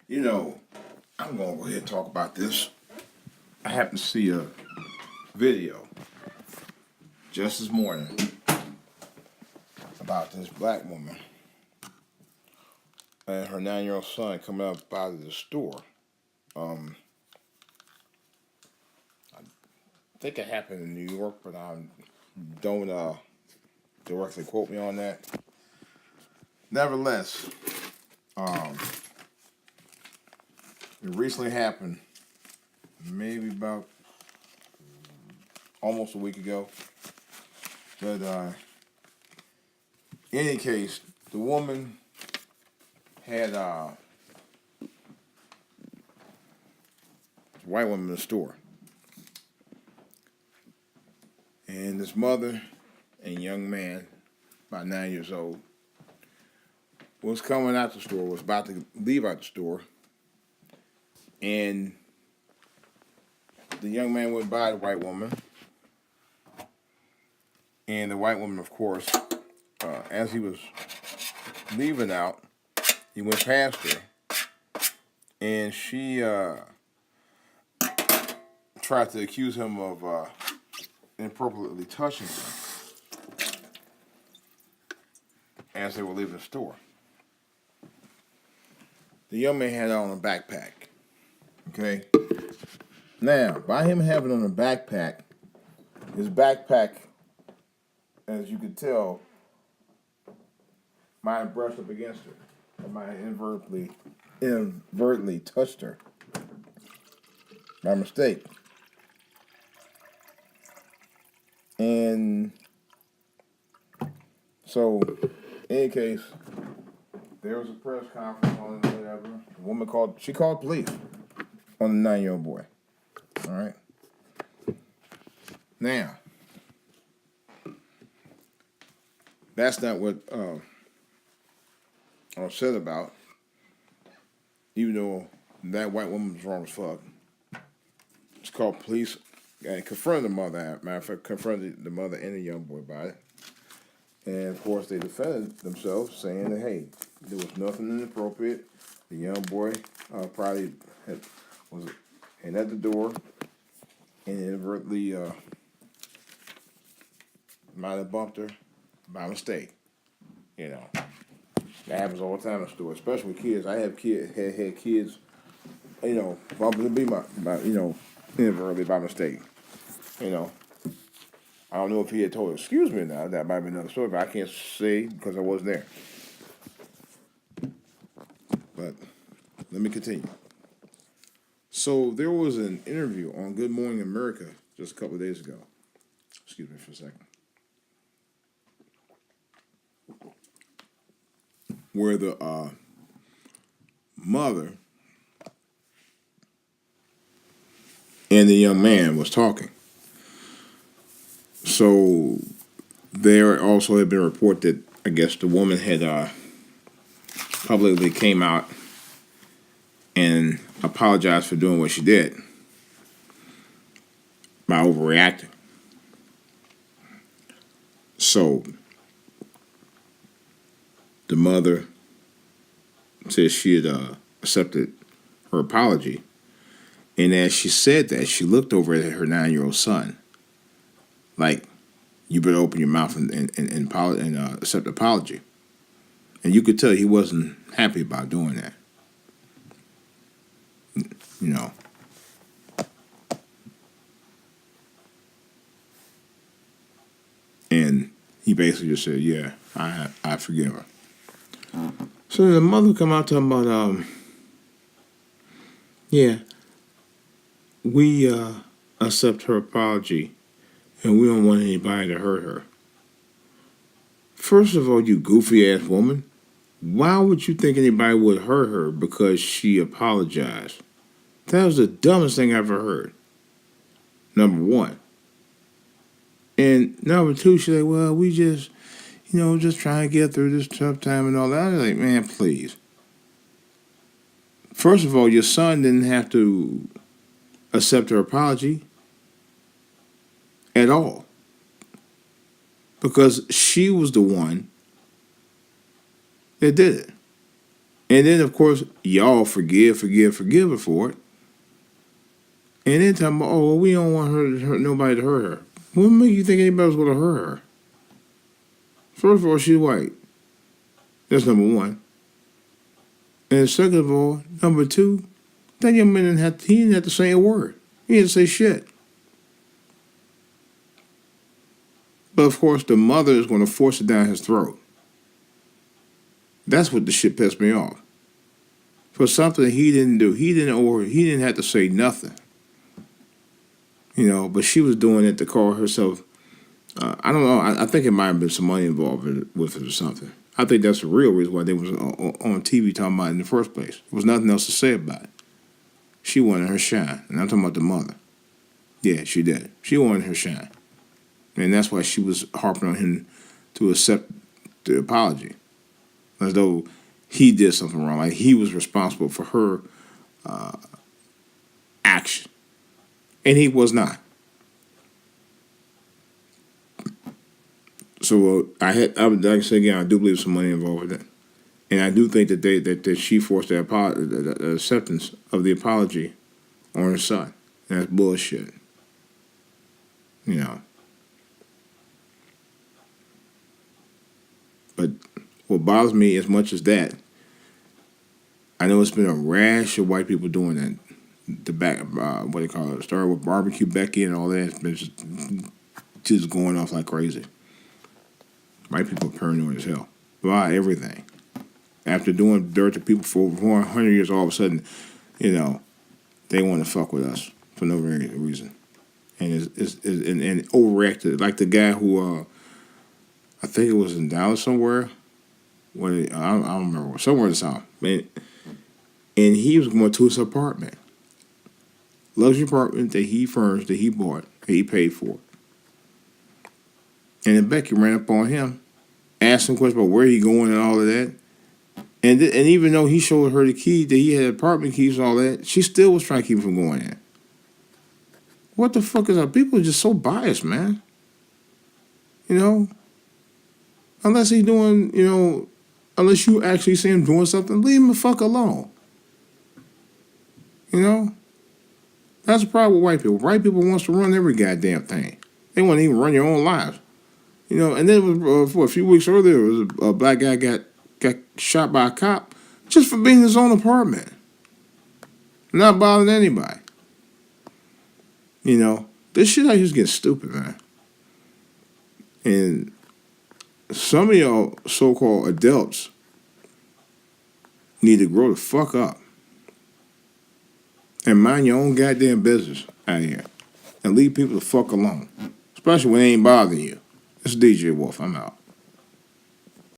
You know, I'm going to go ahead and talk about this. I happened to see a video just this morning about this black woman and her 9-year-old son coming up out of the store. Um, I think it happened in New York, but I don't directly quote me on that. Nevertheless, um, it recently happened, maybe about almost a week ago. But in any case, the woman had white woman in the store. And this mother and young man, about 9 years old, was coming out the store, was about to leave out the store. And the young man went by the white woman. And the white woman, of course, as he was leaving out, he went past her. And she tried to accuse him of inappropriately touching her as they were leaving the store. The young man had on a backpack. Okay? Now, by him having on a backpack, his backpack, as you could tell, might have brushed up against her. Or might have inadvertently touched her by mistake. And so, in any case, there was a press conference on it or whatever. The woman called police on the 9-year-old boy. All right. Now, that's not what I was said about. Even though that white woman was wrong as fuck. She called police and confronted the mother. Matter of fact, confronted the mother and the young boy about it. And of course, they defended themselves, saying that hey, there was nothing inappropriate. The young boy probably was at the door and inadvertently might have bumped her by mistake. You know, that happens all the time in the store, especially with kids. I have had kids, bumping into me inadvertently by mistake. You know, I don't know if he had told her, excuse me now, that might be another story, but I can't say because I wasn't there. But let me continue. So there was an interview on Good Morning America just a couple of days ago. Excuse me for a second. Where the mother and the young man was talking. So there also had been a report that I guess the woman had publicly came out and apologized for doing what she did by overreacting. So the mother said she had accepted her apology. And as she said that, she looked over at her 9-year-old son like, you better open your mouth and accept the apology. And you could tell he wasn't happy about doing that. You know. And he basically just said, yeah, I forgive her. So the mother come out talking about, yeah, we accept her apology and we don't want anybody to hurt her. First of all, you goofy ass woman, why would you think anybody would hurt her because she apologized? That was the dumbest thing I've ever heard. Number one. And number two, she's like, well, we just trying to get through this tough time and all that. I was like, man, please. First of all, your son didn't have to accept her apology at all. Because she was the one that did it. And then, of course, y'all forgive her for it. And then talking about, oh, well, we don't want her to hurt nobody to hurt her. What make you think anybody's going to hurt her? First of all, she's white. That's number one. And second of all, number two, that young man he didn't have to say a word. He didn't say shit. But of course, the mother is going to force it down his throat. That's what the shit pissed me off. For something he didn't do. He didn't have to say nothing. You know, but she was doing it to call herself, I don't know, I think it might have been some money involved with it or something. I think that's the real reason why they was on TV talking about it in the first place. There was nothing else to say about it. She wanted her shine. And I'm talking about the mother. Yeah, she did. She wanted her shine. And that's why she was harping on him to accept the apology. As though he did something wrong. Like he was responsible for her action. And he was not. So I would like to say again, I do believe some money involved with that. And I do think that she forced the acceptance of the apology on her son. And that's bullshit. You know. But what bothers me as much as that, I know it's been a rash of white people doing that. The back, what they call it, started with Barbecue Becky and all that. It's been just going off like crazy. White people are paranoid as hell about everything. After doing dirt to people for over 100 years, all of a sudden, you know, they want to fuck with us for no reason. And it's overreacted. Like the guy who, I think it was in Dallas somewhere. I don't remember. Somewhere in the South. And he was going to his apartment. Luxury apartment that he furnished, that he bought, that he paid for. And then Becky ran up on him, asked him questions about where he going and all of that. And even though he showed her the key, that he had apartment keys and all that, she still was trying to keep him from going in. What the fuck is that? People are just so biased, man. You know? Unless he's doing, you know, unless you actually see him doing something, leave him the fuck alone. You know? That's the problem with white people. White people wants to run every goddamn thing. They want to even run your own lives. You know, and then it was, for a few weeks earlier, it was a black guy got shot by a cop just for being in his own apartment. Not bothering anybody. You know, this shit out here is getting stupid, man. And some of y'all so-called adults need to grow the fuck up and mind your own goddamn business out here and leave people the fuck alone, especially when they ain't bothering you. It's DJ Wolf. I'm out.